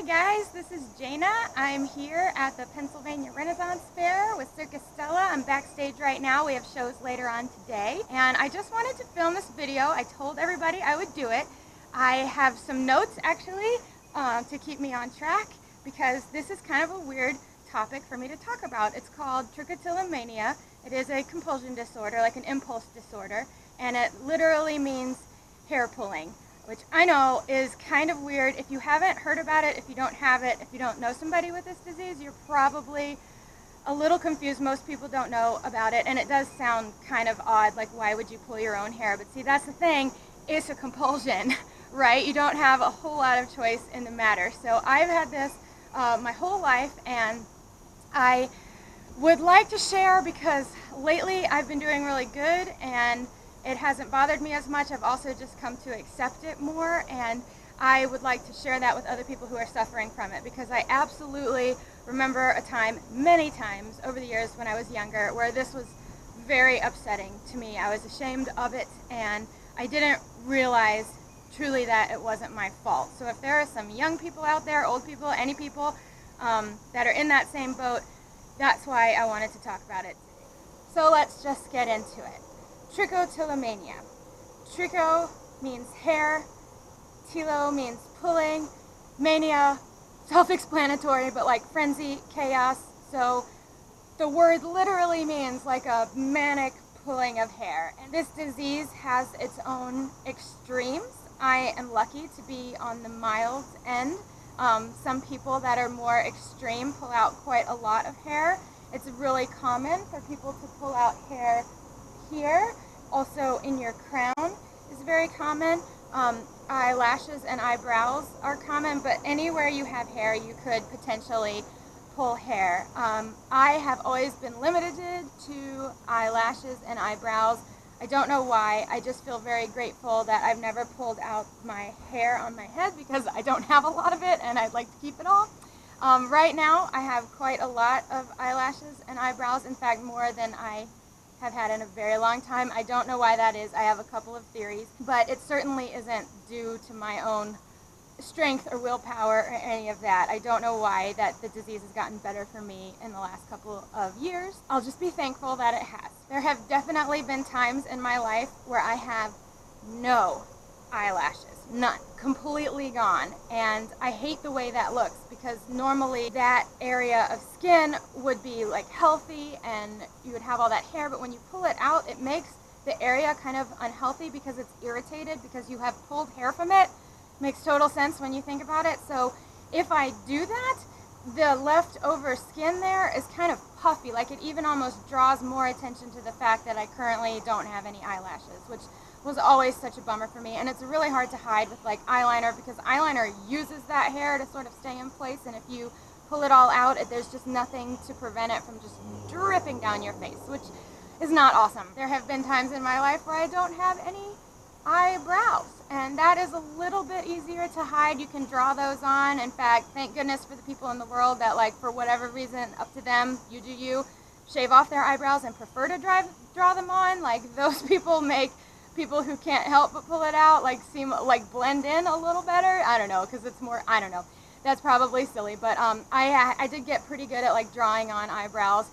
guys, this is Jana. I'm here at the Pennsylvania Renaissance Fair with Circus Stella. I'm backstage right now. We have shows later on today. And I just wanted to film this video. I told everybody I would do it. I have some notes actually to keep me on track because this is kind of a weird topic for me to talk about. It's called trichotillomania. It is a compulsion disorder, like an impulse disorder, and it literally means hair pulling, which I know is kind of weird. If you haven't heard about it, if you don't have it, if you don't know somebody with this disease, you're probably a little confused. Most people don't know about it, and it does sound kind of odd, like why would you pull your own hair? But see, that's the thing, it's a compulsion, right? You don't have a whole lot of choice in the matter. So I've had this my whole life, and I would like to share because lately I've been doing really good and it hasn't bothered me as much. I've also just come to accept it more, and I would like to share that with other people who are suffering from it, because I absolutely remember a time, many times over the years when I was younger, where this was very upsetting to me. I was ashamed of it, and I didn't realize truly that it wasn't my fault. So if there are some young people out there, old people, any people that are in that same boat, that's why I wanted to talk about it. So let's just get into it. Trichotillomania. Tricho means hair, tilo means pulling, mania, self-explanatory, but like frenzy, chaos. So the word literally means like a manic pulling of hair. And this disease has its own extremes. I am lucky to be on the mild end. Some people that are more extreme pull out quite a lot of hair. It's really common for people to pull out hair here. Also in your crown is very common. Eyelashes and eyebrows are common, but anywhere you have hair you could potentially pull hair. I have always been limited to eyelashes and eyebrows. I don't know why. I just feel very grateful that I've never pulled out my hair on my head because I don't have a lot of it and I'd like to keep it all. Right now I have quite a lot of eyelashes and eyebrows, in fact more than I have had in a very long time. I don't know why that is. I have a couple of theories, but it certainly isn't due to my own strength or willpower or any of that. I don't know why that the disease has gotten better for me in the last couple of years. I'll just be thankful that it has. There have definitely been times in my life where I have no eyelashes, none, completely gone, and I hate the way that looks because normally that area of skin would be like healthy and you would have all that hair, but when you pull it out it makes the area kind of unhealthy because it's irritated because you have pulled hair from it. Makes total sense when you think about it. So if I do that, the leftover skin there is kind of puffy, like it even almost draws more attention to the fact that I currently don't have any eyelashes, which was always such a bummer for me. And it's really hard to hide with like eyeliner because eyeliner uses that hair to sort of stay in place, and if you pull it all out, there's just nothing to prevent it from just dripping down your face, which is not awesome. There have been times in my life where I don't have any eyebrows, and that is a little bit easier to hide. You can draw those on. In fact, thank goodness for the people in the world that, like, for whatever reason, up to them, you do you, shave off their eyebrows and prefer to draw them on. Like, those people make people who can't help but pull it out like seem like blend in a little better. I don't know, because it's more, I don't know, that's probably silly, but I did get pretty good at like drawing on eyebrows.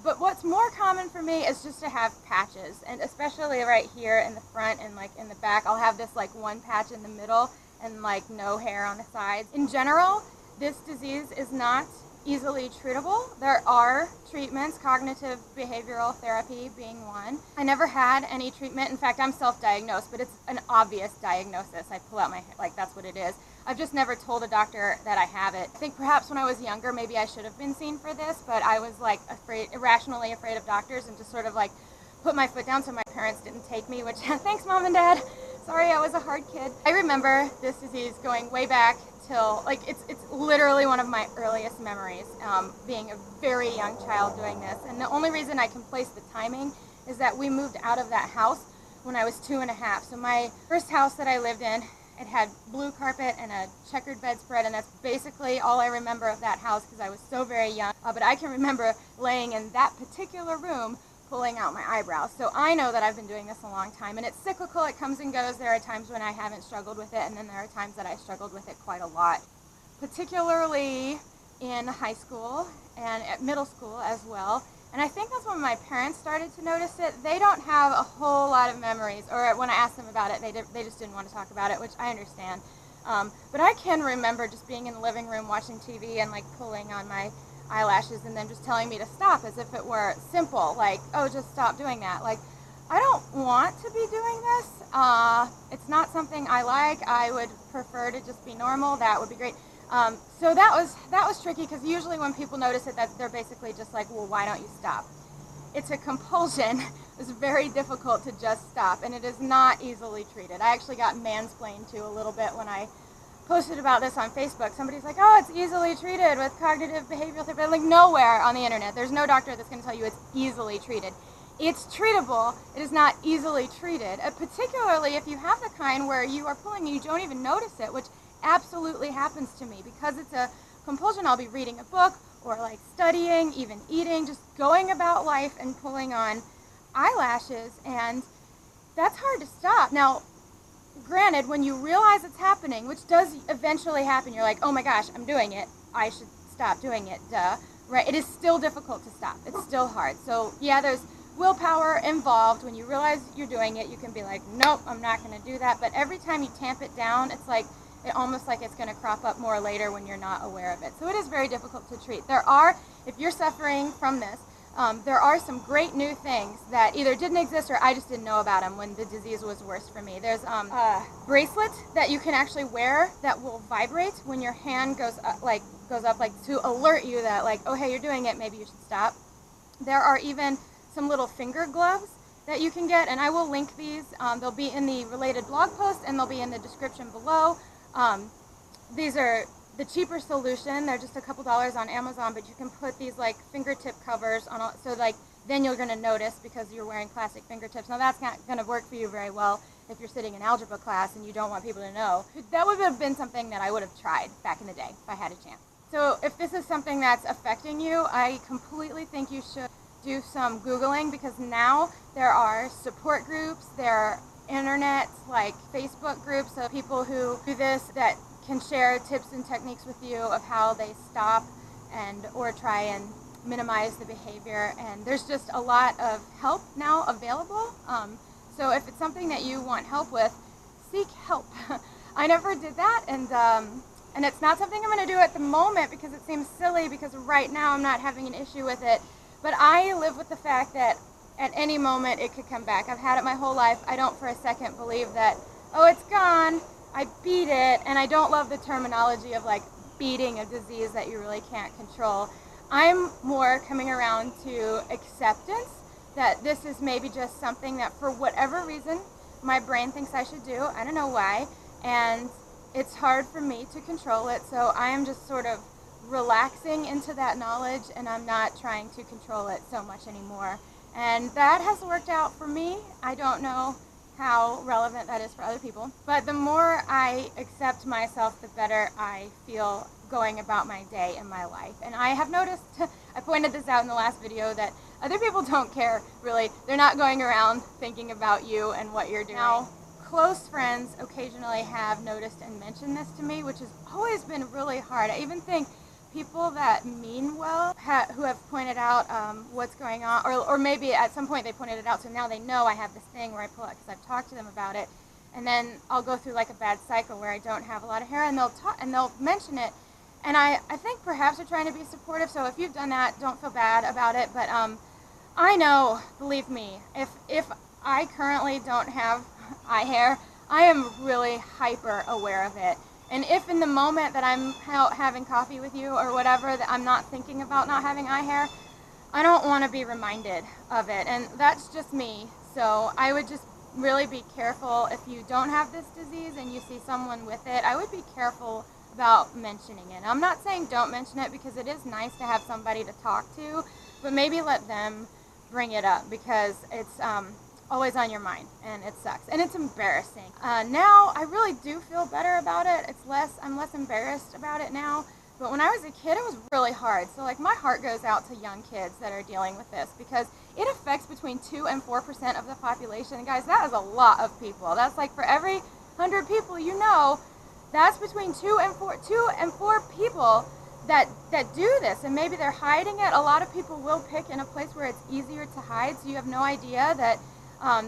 But what's more common for me is just to have patches, and especially right here in the front and like in the back, I'll have this like one patch in the middle and like no hair on the sides. In general, this disease is not easily treatable. There are treatments, cognitive behavioral therapy being one. I never had any treatment. In fact, I'm self-diagnosed, but it's an obvious diagnosis. I pull out my hair, like that's what it is. I've just never told a doctor that I have it. I think perhaps when I was younger, maybe I should have been seen for this, but I was like irrationally afraid of doctors and just sort of like put my foot down so my parents didn't take me, which thanks Mom and Dad. Sorry, I was a hard kid. I remember this disease going way back till, like, it's literally one of my earliest memories, being a very young child doing this. And the only reason I can place the timing is that we moved out of that house when I was 2.5. So my first house that I lived in, it had blue carpet and a checkered bedspread, and that's basically all I remember of that house because I was so very young. But I can remember laying in that particular room pulling out my eyebrows. So I know that I've been doing this a long time, and it's cyclical. It comes and goes. There are times when I haven't struggled with it, and then there are times that I struggled with it quite a lot. particularly in high school and at middle school as well. And I think that's when my parents started to notice it. They don't have a whole lot of memories, or when I asked them about it, they just didn't want to talk about it, which I understand. But I can remember just being in the living room watching TV and like pulling on my eyelashes and then just telling me to stop as if it were simple, like, oh, just stop doing that. Like, I don't want to be doing this. It's not something I like. I would prefer to just be normal. That would be great. So that was tricky, because usually when people notice it, they're basically just like, well, why don't you stop? It's a compulsion. It's very difficult to just stop, and it is not easily treated. I actually got mansplained to a little bit when I posted about this on Facebook. Somebody's like, oh, it's easily treated with cognitive behavioral therapy. Like, nowhere on the internet. There's no doctor that's going to tell you it's easily treated. It's treatable. It is not easily treated, particularly if you have the kind where you are pulling and you don't even notice it, which absolutely happens to me. Because it's a compulsion, I'll be reading a book or like studying, even eating, just going about life and pulling on eyelashes, and that's hard to stop. Now, granted, when you realize it's happening, which does eventually happen, you're like, oh my gosh, I'm doing it, I should stop doing it, duh, right? It is still difficult to stop. It's still hard. So yeah, there's willpower involved. When you realize you're doing it, you can be like, nope, I'm not going to do that. But every time you tamp it down, it's like, almost like it's going to crop up more later when you're not aware of it. So it is very difficult to treat. There are, if you're suffering from this, there are some great new things that either didn't exist or I just didn't know about them when the disease was worse for me. There's a bracelet that you can actually wear that will vibrate when your hand goes up like to alert you that like, oh hey, you're doing it, maybe you should stop. There are even some little finger gloves that you can get, and I will link these. They'll be in the related blog post and they'll be in the description below. These are the cheaper solution. They're just a couple dollars on Amazon, but you can put these like fingertip covers on, so like then you're going to notice because you're wearing plastic fingertips. Now that's not going to work for you very well if you're sitting in algebra class and you don't want people to know. That would have been something that I would have tried back in the day if I had a chance. So if this is something that's affecting you, I completely think you should do some Googling, because now there are support groups, there are internet like Facebook groups of people who do this that can share tips and techniques with you of how they stop and or try and minimize the behavior. And there's just a lot of help now available. So if it's something that you want help with, seek help. I never did that, and it's not something I'm going to do at the moment because it seems silly, because right now I'm not having an issue with it. But I live with the fact that at any moment it could come back. I've had it my whole life. I don't for a second believe that, oh, it's gone, I beat it. And I don't love the terminology of like beating a disease that you really can't control. I'm more coming around to acceptance that this is maybe just something that for whatever reason my brain thinks I should do. I don't know why. And it's hard for me to control it. So I am just sort of relaxing into that knowledge, and I'm not trying to control it so much anymore. And that has worked out for me. I don't know how relevant that is for other people, but the more I accept myself, the better I feel going about my day and my life. And I have noticed, I pointed this out in the last video, that other people don't care, really. They're not going around thinking about you and what you're doing. Now, close friends occasionally have noticed and mentioned this to me, which has always been really hard. I even think people that mean well who have pointed out what's going on, or maybe at some point they pointed it out, so now they know I have this thing where I pull out because I've talked to them about it, and then I'll go through like a bad cycle where I don't have a lot of hair, and they'll mention it, and I think perhaps they're trying to be supportive. So if you've done that, don't feel bad about it. But I know, believe me, if I currently don't have eye hair, I am really hyper aware of it. And if in the moment that I'm having coffee with you or whatever, that I'm not thinking about not having eye hair, I don't want to be reminded of it. And that's just me. So I would just really be careful if you don't have this disease and you see someone with it. I would be careful about mentioning it. I'm not saying don't mention it, because it is nice to have somebody to talk to, but maybe let them bring it up, because it's always on your mind, and it sucks, and it's embarrassing. Now I really do feel better about it. I'm less embarrassed about it now, but when I was a kid it was really hard. So like my heart goes out to young kids that are dealing with this, because it affects between 2 and 4% of the population. Guys, that is a lot of people. That's like for every 100 people you know, that's between two and four people that do this, and maybe they're hiding it. A lot of people will pick in a place where it's easier to hide, so you have no idea that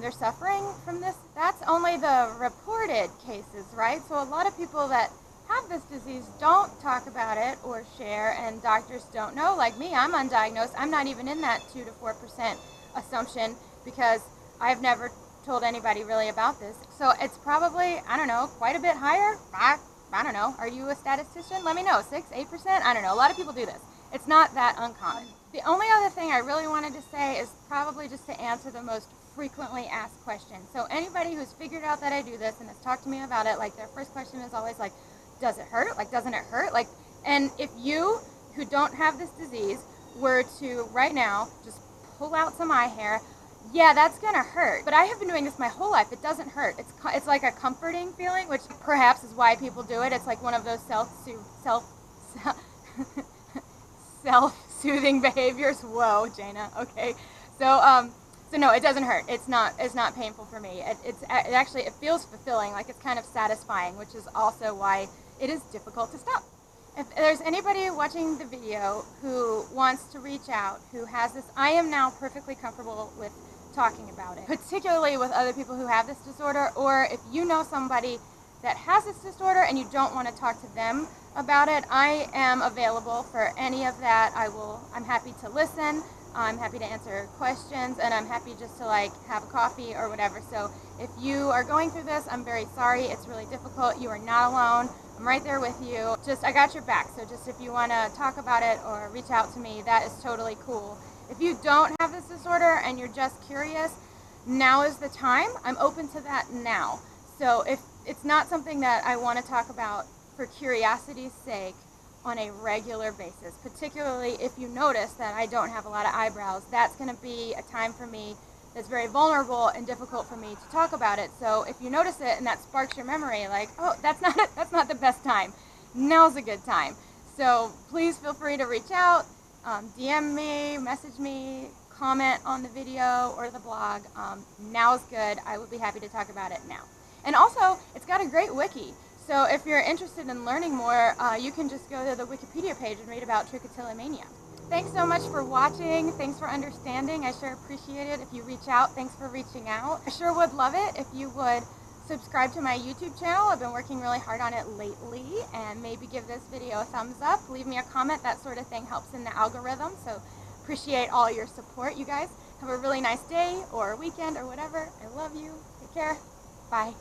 they're suffering from this. That's only the reported cases, right? So a lot of people that have this disease don't talk about it or share, and doctors don't know. Like me, I'm undiagnosed. I'm not even in that 2 to 4% assumption because I've never told anybody really about this. So it's probably, I don't know, quite a bit higher. I don't know. Are you a statistician? Let me know. 6, 8%? I don't know. A lot of people do this. It's not that uncommon. The only other thing I really wanted to say is probably just to answer the most frequently asked question. So anybody who's figured out that I do this and has talked to me about it, like their first question is always like, does it hurt? Like, doesn't it hurt? Like, and if you who don't have this disease were to right now just pull out some eye hair, yeah, that's gonna hurt. But I have been doing this my whole life. It doesn't hurt. It's like a comforting feeling, which perhaps is why people do it. It's like one of those self-soothing behaviors. Whoa, Jana. Okay, so no, it doesn't hurt. It's not painful for me. It actually feels fulfilling. Like it's kind of satisfying, which is also why it is difficult to stop. If there's anybody watching the video who wants to reach out, who has this, I am now perfectly comfortable with talking about it, particularly with other people who have this disorder, or if you know somebody that has this disorder and you don't want to talk to them about it, I am available for any of that. I'm happy to listen. I'm happy to answer questions, and I'm happy just to like have a coffee or whatever. So if you are going through this, I'm very sorry. It's really difficult. You are not alone. I'm right there with you. I got your back. So just if you want to talk about it or reach out to me, that is totally cool. If you don't have this disorder and you're just curious, now is the time. I'm open to that now. So if it's not something that I want to talk about for curiosity's sake on a regular basis, particularly if you notice that I don't have a lot of eyebrows, that's going to be a time for me that's very vulnerable and difficult for me to talk about it. So if you notice it and that sparks your memory, like, oh, that's not the best time. Now's a good time. So please feel free to reach out, DM me, message me, comment on the video or the blog. Now's good. I would be happy to talk about it now. And also, it's got a great wiki. So if you're interested in learning more, you can just go to the Wikipedia page and read about trichotillomania. Thanks so much for watching. Thanks for understanding. I sure appreciate it if you reach out. Thanks for reaching out. I sure would love it if you would subscribe to my YouTube channel. I've been working really hard on it lately, and maybe give this video a thumbs up. Leave me a comment. That sort of thing helps in the algorithm. So appreciate all your support. You guys have a really nice day or weekend or whatever. I love you. Take care. Bye.